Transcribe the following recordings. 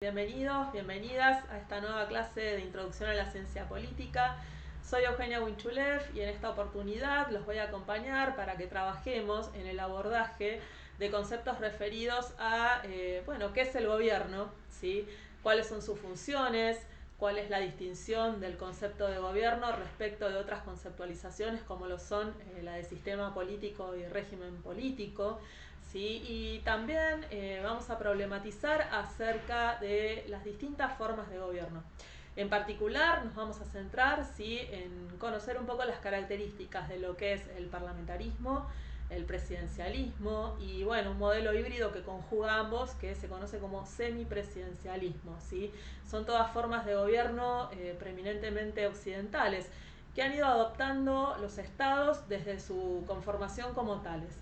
Bienvenidos, bienvenidas a esta nueva clase de Introducción a la Ciencia Política. Soy Eugenia Winchulev y en esta oportunidad los voy a acompañar para que trabajemos en el abordaje de conceptos referidos a, qué es el gobierno, ¿sí? Cuáles son sus funciones, cuál es la distinción del concepto de gobierno respecto de otras conceptualizaciones como lo son la de sistema político y régimen político. ¿Sí? Y también vamos a problematizar acerca de las distintas formas de gobierno. En particular nos vamos a centrar en conocer un poco las características de lo que es el parlamentarismo, el presidencialismo y un modelo híbrido que conjuga ambos que se conoce como semipresidencialismo. ¿Sí? Son todas formas de gobierno preeminentemente occidentales que han ido adoptando los estados desde su conformación como tales.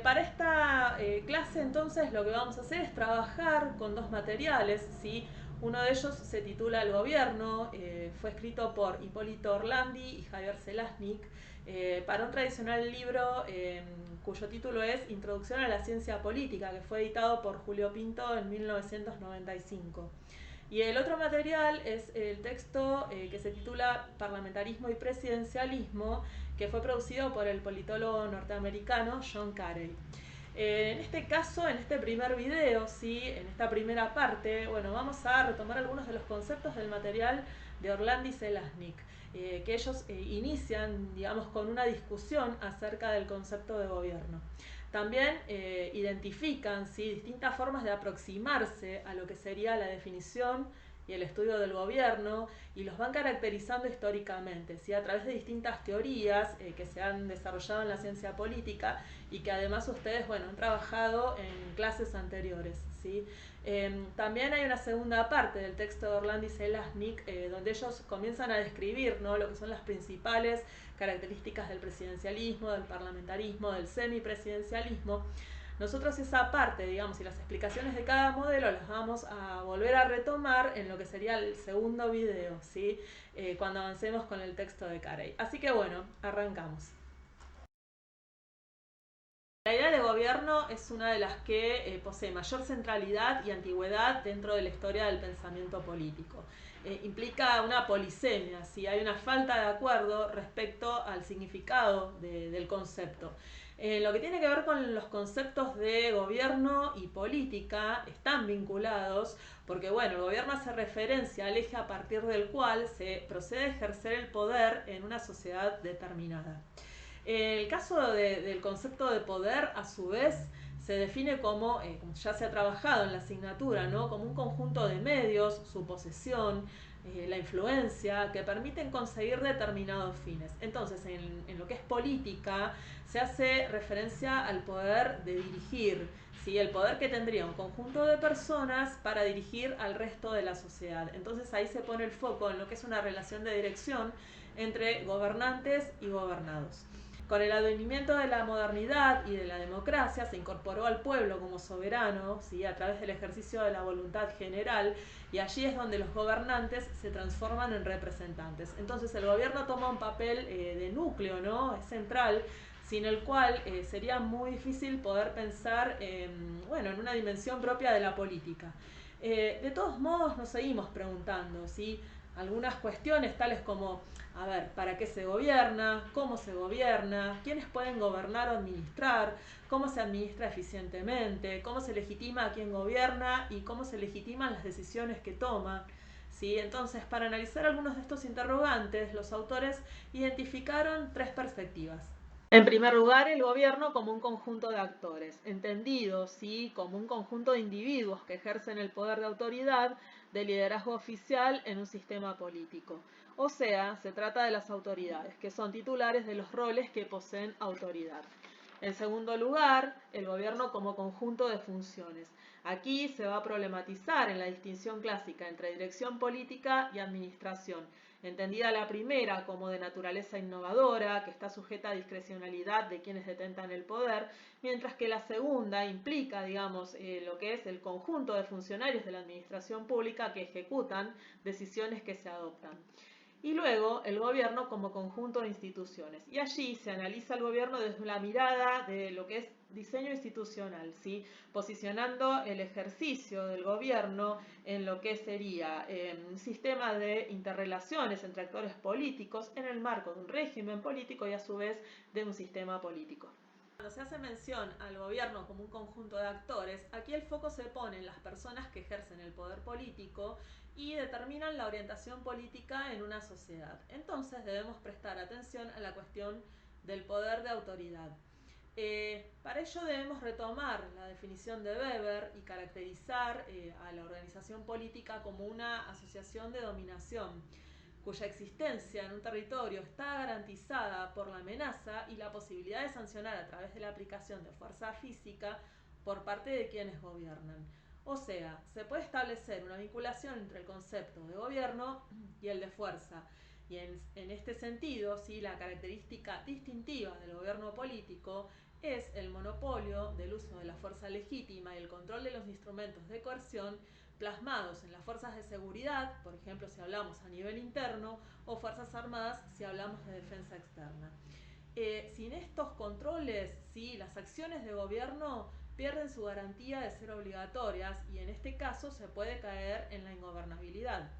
Para esta clase entonces lo que vamos a hacer es trabajar con dos materiales, ¿sí? Uno de ellos se titula El gobierno, fue escrito por Hipólito Orlandi y Javier Zelaznik para un tradicional libro cuyo título es Introducción a la Ciencia Política, que fue editado por Julio Pinto en 1995. Y el otro material es el texto que se titula Parlamentarismo y Presidencialismo, que fue producido por el politólogo norteamericano John Carey. En este caso, en este primer video, ¿sí? En esta primera parte, vamos a retomar algunos de los conceptos del material de Orlandi y Zelaznik, que ellos inician, digamos, con una discusión acerca del concepto de gobierno. También identifican, ¿sí? Distintas formas de aproximarse a lo que sería la definición y el estudio del gobierno, y los van caracterizando históricamente, ¿sí? A través de distintas teorías que se han desarrollado en la ciencia política y que además ustedes han trabajado en clases anteriores. ¿Sí? También hay una segunda parte del texto de Orlandi y Zelaznik donde ellos comienzan a describir, ¿no?, lo que son las principales características del presidencialismo, del parlamentarismo, del semipresidencialismo. Nosotros esa parte, digamos, y las explicaciones de cada modelo las vamos a volver a retomar en lo que sería el segundo video, ¿sí? Cuando avancemos con el texto de Carey. Así que arrancamos. La idea de gobierno es una de las que posee mayor centralidad y antigüedad dentro de la historia del pensamiento político. Implica una polisemia, ¿sí? Hay una falta de acuerdo respecto al significado del concepto. Lo que tiene que ver con los conceptos de gobierno y política están vinculados porque el gobierno hace referencia al eje a partir del cual se procede a ejercer el poder en una sociedad determinada. El caso del concepto de poder, a su vez, se define como ya se ha trabajado en la asignatura, ¿no?, como un conjunto de medios, su posesión, la influencia, que permiten conseguir determinados fines. Entonces, en lo que es política, se hace referencia al poder de dirigir, ¿sí? El poder que tendría un conjunto de personas para dirigir al resto de la sociedad. Entonces ahí se pone el foco en lo que es una relación de dirección entre gobernantes y gobernados. Con el advenimiento de la modernidad y de la democracia se incorporó al pueblo como soberano, ¿sí?, a través del ejercicio de la voluntad general, y allí es donde los gobernantes se transforman en representantes. Entonces el gobierno toma un papel de núcleo, ¿no?, es central, sin el cual sería muy difícil poder pensar en una dimensión propia de la política. De todos modos nos seguimos preguntando, ¿sí?, algunas cuestiones tales como, a ver, ¿para qué se gobierna? ¿Cómo se gobierna? ¿Quiénes pueden gobernar o administrar? ¿Cómo se administra eficientemente? ¿Cómo se legitima a quien gobierna? ¿Y cómo se legitiman las decisiones que toma? ¿Sí? Entonces, para analizar algunos de estos interrogantes, los autores identificaron tres perspectivas. En primer lugar, el gobierno como un conjunto de actores, entendido, ¿sí?, como un conjunto de individuos que ejercen el poder de autoridad, de liderazgo oficial en un sistema político. O sea, se trata de las autoridades, que son titulares de los roles que poseen autoridad. En segundo lugar, el gobierno como conjunto de funciones. Aquí se va a problematizar en la distinción clásica entre dirección política y administración, entendida la primera como de naturaleza innovadora, que está sujeta a discrecionalidad de quienes detentan el poder, mientras que la segunda implica, digamos, lo que es el conjunto de funcionarios de la administración pública que ejecutan decisiones que se adoptan. y luego el gobierno como conjunto de instituciones. Y allí se analiza el gobierno desde la mirada de lo que es diseño institucional, ¿sí? Posicionando el ejercicio del gobierno en lo que sería un sistema de interrelaciones entre actores políticos en el marco de un régimen político y a su vez de un sistema político. Cuando se hace mención al gobierno como un conjunto de actores, aquí el foco se pone en las personas que ejercen el poder político y determinan la orientación política en una sociedad. Entonces debemos prestar atención a la cuestión del poder de autoridad. Para ello debemos retomar la definición de Weber y caracterizar a la organización política como una asociación de dominación, cuya existencia en un territorio está garantizada por la amenaza y la posibilidad de sancionar a través de la aplicación de fuerza física por parte de quienes gobiernan. O sea, se puede establecer una vinculación entre el concepto de gobierno y el de fuerza. Y en este sentido, ¿sí?, la característica distintiva del gobierno político es el monopolio del uso de la fuerza legítima y el control de los instrumentos de coerción plasmados en las fuerzas de seguridad, por ejemplo si hablamos a nivel interno, o fuerzas armadas si hablamos de defensa externa. Sin estos controles, ¿sí?, las acciones de gobierno pierden su garantía de ser obligatorias y en este caso se puede caer en la ingobernabilidad.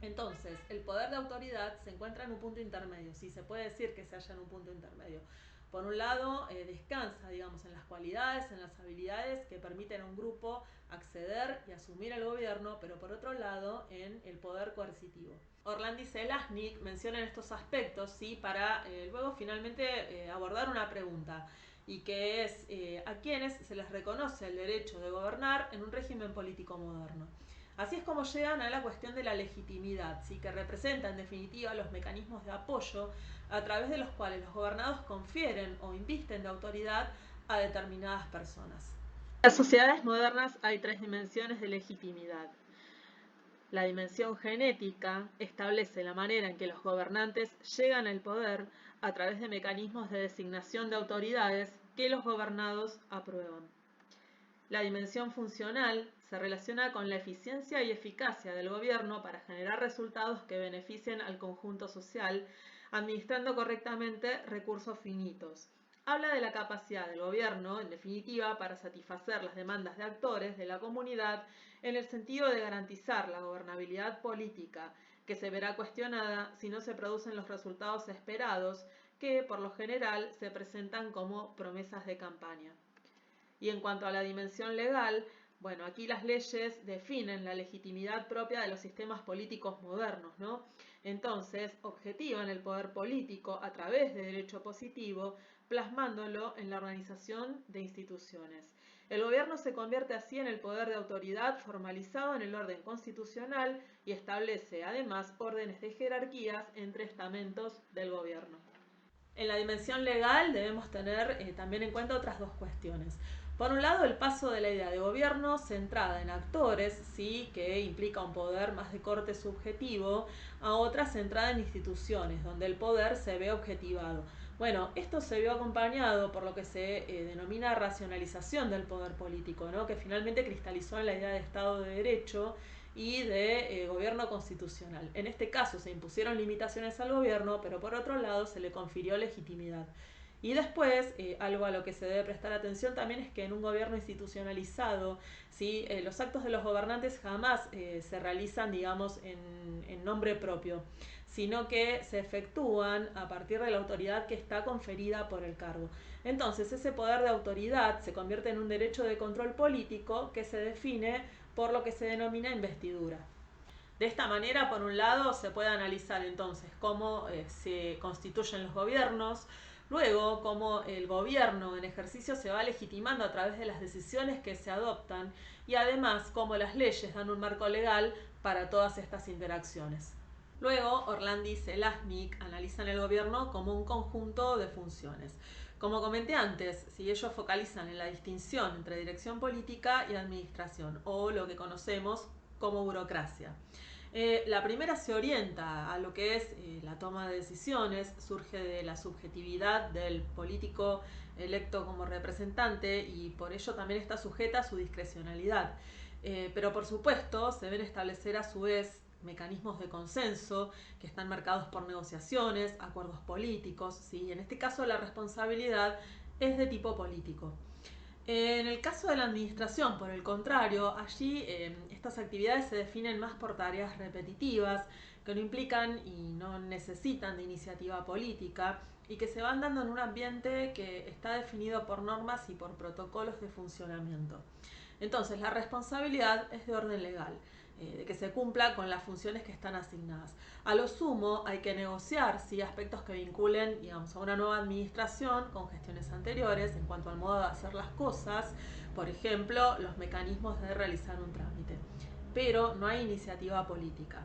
Entonces, el poder de autoridad se encuentra en un punto intermedio, sí, se puede decir que se halla en un punto intermedio. Por un lado, descansa, digamos, en las cualidades, en las habilidades que permiten a un grupo acceder y asumir el gobierno, pero por otro lado, en el poder coercitivo. Orlandi Zelaznik menciona estos aspectos, ¿sí?, para luego finalmente abordar una pregunta, y que es a quienes se les reconoce el derecho de gobernar en un régimen político moderno. Así es como llegan a la cuestión de la legitimidad, ¿sí?, que representa en definitiva los mecanismos de apoyo a través de los cuales los gobernados confieren o invisten de autoridad a determinadas personas. En las sociedades modernas hay tres dimensiones de legitimidad. La dimensión genética establece la manera en que los gobernantes llegan al poder a través de mecanismos de designación de autoridades que los gobernados aprueban. La dimensión funcional se relaciona con la eficiencia y eficacia del gobierno para generar resultados que beneficien al conjunto social, administrando correctamente recursos finitos. Habla de la capacidad del gobierno, en definitiva, para satisfacer las demandas de actores de la comunidad en el sentido de garantizar la gobernabilidad política, que se verá cuestionada si no se producen los resultados esperados, que por lo general se presentan como promesas de campaña. Y en cuanto a la dimensión legal, bueno, aquí las leyes definen la legitimidad propia de los sistemas políticos modernos, ¿no? Entonces, objetivan el poder político a través de derecho positivo, plasmándolo en la organización de instituciones. El gobierno se convierte así en el poder de autoridad formalizado en el orden constitucional y establece además órdenes de jerarquías entre estamentos del gobierno. En la dimensión legal debemos tener también en cuenta otras dos cuestiones. Por un lado, el paso de la idea de gobierno centrada en actores, ¿sí?, que implica un poder más de corte subjetivo, a otra centrada en instituciones, donde el poder se ve objetivado. Bueno, esto se vio acompañado por lo que se denomina racionalización del poder político, ¿no?, que finalmente cristalizó en la idea de Estado de Derecho y de gobierno constitucional. En este caso se impusieron limitaciones al gobierno, pero por otro lado se le confirió legitimidad. Y después, algo a lo que se debe prestar atención también es que en un gobierno institucionalizado, ¿sí?, los actos de los gobernantes jamás se realizan, digamos, en nombre propio, sino que se efectúan a partir de la autoridad que está conferida por el cargo. Entonces, ese poder de autoridad se convierte en un derecho de control político que se define por lo que se denomina investidura. De esta manera, por un lado, se puede analizar entonces cómo se constituyen los gobiernos, luego cómo el gobierno en ejercicio se va legitimando a través de las decisiones que se adoptan y además cómo las leyes dan un marco legal para todas estas interacciones. Luego, Orlandi y Zelaznik analizan el gobierno como un conjunto de funciones. Como comenté antes, si ellos focalizan en la distinción entre dirección política y administración, o lo que conocemos como burocracia. La primera se orienta a lo que es la toma de decisiones, surge de la subjetividad del político electo como representante y por ello también está sujeta a su discrecionalidad. Pero por supuesto se deben establecer a su vez mecanismos de consenso que están marcados por negociaciones, acuerdos políticos, ¿sí? En este caso la responsabilidad es de tipo político. En el caso de la administración, por el contrario, allí estas actividades se definen más por tareas repetitivas que no implican y no necesitan de iniciativa política y que se van dando en un ambiente que está definido por normas y por protocolos de funcionamiento. Entonces, la responsabilidad es de orden legal, de que se cumpla con las funciones que están asignadas. A lo sumo, hay que negociar aspectos que vinculen, digamos, a una nueva administración con gestiones anteriores en cuanto al modo de hacer las cosas, por ejemplo, los mecanismos de realizar un trámite. Pero no hay iniciativa política.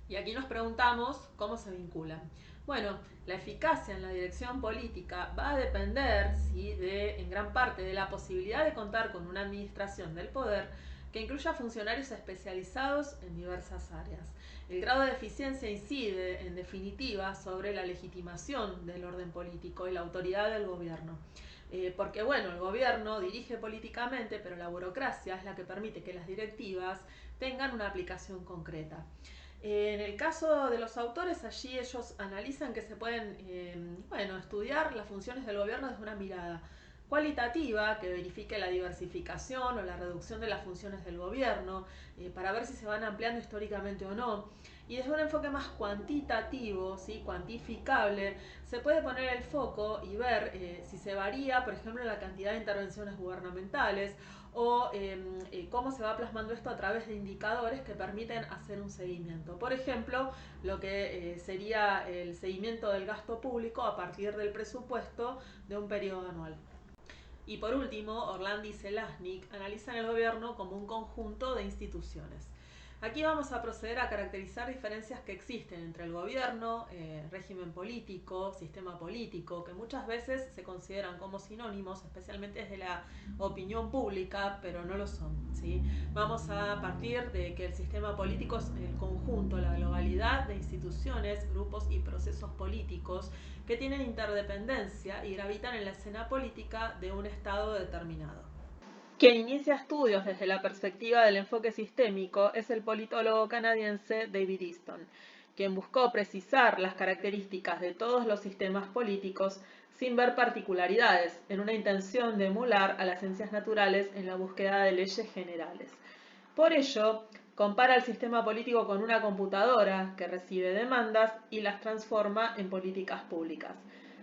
Y aquí nos preguntamos cómo se vinculan. Bueno, la eficacia en la dirección política va a depender, ¿sí?, en gran parte de la posibilidad de contar con una administración del poder que incluya funcionarios especializados en diversas áreas. El grado de eficiencia incide, en definitiva, sobre la legitimación del orden político y la autoridad del gobierno. Porque, bueno, el gobierno dirige políticamente, pero la burocracia es la que permite que las directivas tengan una aplicación concreta. En el caso de los autores, allí ellos analizan que se pueden estudiar las funciones del gobierno desde una mirada cualitativa que verifique la diversificación o la reducción de las funciones del gobierno para ver si se van ampliando históricamente o no. Y desde un enfoque más cuantitativo, ¿sí?, cuantificable, se puede poner el foco y ver si se varía, por ejemplo, la cantidad de intervenciones gubernamentales o cómo se va plasmando esto a través de indicadores que permiten hacer un seguimiento. Por ejemplo, lo que sería el seguimiento del gasto público a partir del presupuesto de un periodo anual. Y por último, Orlandi y Zelaznik analizan el gobierno como un conjunto de instituciones. Aquí vamos a proceder a caracterizar diferencias que existen entre el gobierno, régimen político, sistema político, que muchas veces se consideran como sinónimos, especialmente desde la opinión pública, pero no lo son, ¿sí? Vamos a partir de que el sistema político es el conjunto, la globalidad de instituciones, grupos y procesos políticos que tienen interdependencia y gravitan en la escena política de un estado determinado. Quien inicia estudios desde la perspectiva del enfoque sistémico es el politólogo canadiense David Easton, quien buscó precisar las características de todos los sistemas políticos sin ver particularidades, en una intención de emular a las ciencias naturales en la búsqueda de leyes generales. Por ello, compara el sistema político con una computadora que recibe demandas y las transforma en políticas públicas.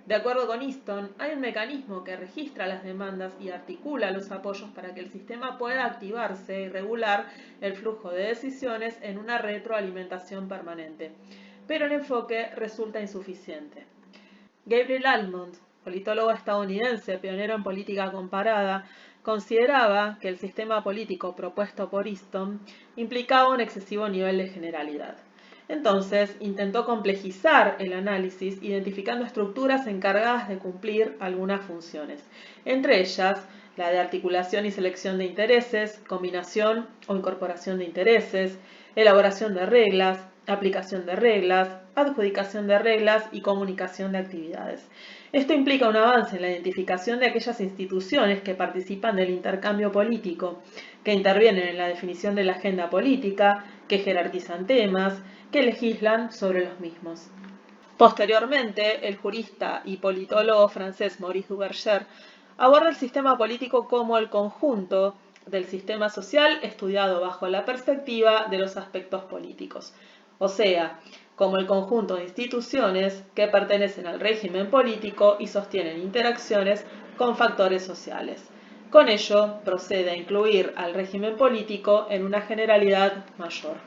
De acuerdo con Easton, hay un mecanismo que registra las demandas y articula los apoyos para que el sistema pueda activarse y regular el flujo de decisiones en una retroalimentación permanente. Pero el enfoque resulta insuficiente. Gabriel Almond, politólogo estadounidense, pionero en política comparada, consideraba que el sistema político propuesto por Easton implicaba un excesivo nivel de generalidad. Entonces, intentó complejizar el análisis identificando estructuras encargadas de cumplir algunas funciones, entre ellas la de articulación y selección de intereses, combinación o incorporación de intereses, elaboración de reglas, aplicación de reglas, adjudicación de reglas y comunicación de actividades. Esto implica un avance en la identificación de aquellas instituciones que participan del intercambio político, que intervienen en la definición de la agenda política, que jerarquizan temas, que legislan sobre los mismos. Posteriormente, el jurista y politólogo francés Maurice Duverger aborda el sistema político como el conjunto del sistema social estudiado bajo la perspectiva de los aspectos políticos, o sea, como el conjunto de instituciones que pertenecen al régimen político y sostienen interacciones con factores sociales. Con ello, procede a incluir al régimen político en una generalidad mayor.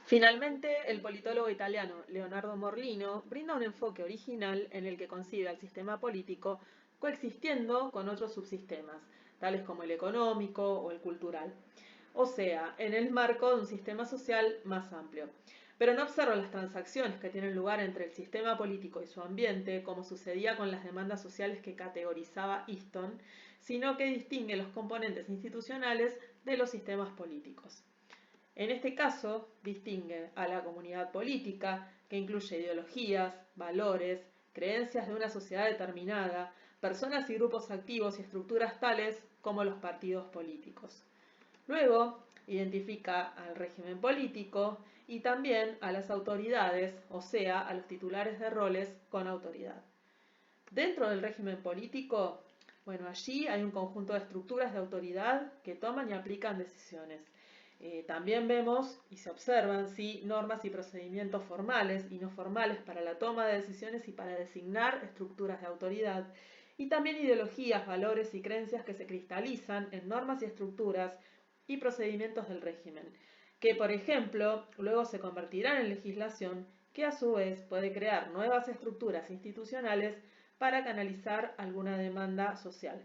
Finalmente, el politólogo italiano Leonardo Morlino brinda un enfoque original en el que concibe al sistema político coexistiendo con otros subsistemas, tales como el económico o el cultural, o sea, en el marco de un sistema social más amplio. Pero no observa las transacciones que tienen lugar entre el sistema político y su ambiente, como sucedía con las demandas sociales que categorizaba Easton, sino que distingue los componentes institucionales de los sistemas políticos. En este caso, distingue a la comunidad política, que incluye ideologías, valores, creencias de una sociedad determinada, personas y grupos activos y estructuras tales como los partidos políticos. Luego, identifica al régimen político y también a las autoridades, o sea, a los titulares de roles con autoridad. Dentro del régimen político, bueno, allí hay un conjunto de estructuras de autoridad que toman y aplican decisiones. También vemos y se observan normas y procedimientos formales y no formales para la toma de decisiones y para designar estructuras de autoridad, y también ideologías, valores y creencias que se cristalizan en normas y estructuras y procedimientos del régimen, que por ejemplo luego se convertirán en legislación que a su vez puede crear nuevas estructuras institucionales para canalizar alguna demanda social.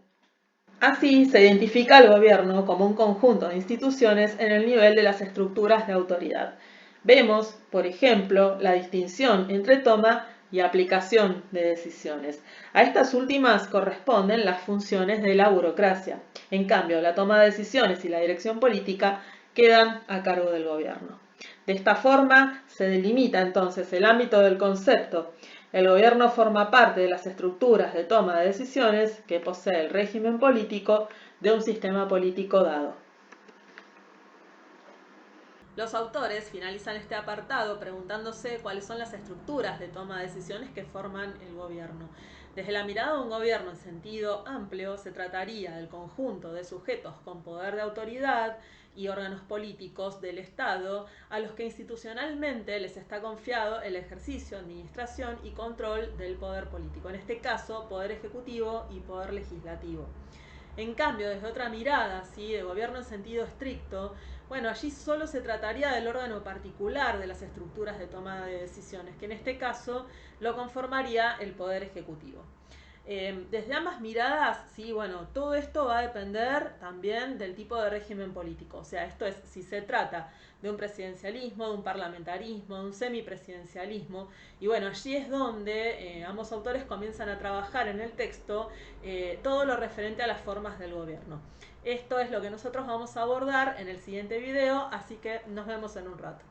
Así se identifica al gobierno como un conjunto de instituciones en el nivel de las estructuras de autoridad. Vemos, por ejemplo, la distinción entre toma y aplicación de decisiones. A estas últimas corresponden las funciones de la burocracia. En cambio, la toma de decisiones y la dirección política quedan a cargo del gobierno. De esta forma se delimita entonces el ámbito del concepto. El gobierno forma parte de las estructuras de toma de decisiones que posee el régimen político de un sistema político dado. Los autores finalizan este apartado preguntándose cuáles son las estructuras de toma de decisiones que forman el gobierno. Desde la mirada de un gobierno en sentido amplio, se trataría del conjunto de sujetos con poder de autoridad y órganos políticos del Estado a los que institucionalmente les está confiado el ejercicio, administración y control del poder político, en este caso, poder ejecutivo y poder legislativo. En cambio, desde otra mirada, de gobierno en sentido estricto, bueno, allí solo se trataría del órgano particular de las estructuras de toma de decisiones, que en este caso lo conformaría el Poder Ejecutivo. Desde ambas miradas, bueno, todo esto va a depender también del tipo de régimen político. O sea, esto es si se trata de un presidencialismo, de un parlamentarismo, de un semipresidencialismo. Y bueno, allí es donde ambos autores comienzan a trabajar en el texto todo lo referente a las formas del gobierno. Esto es lo que nosotros vamos a abordar en el siguiente video, así que nos vemos en un rato.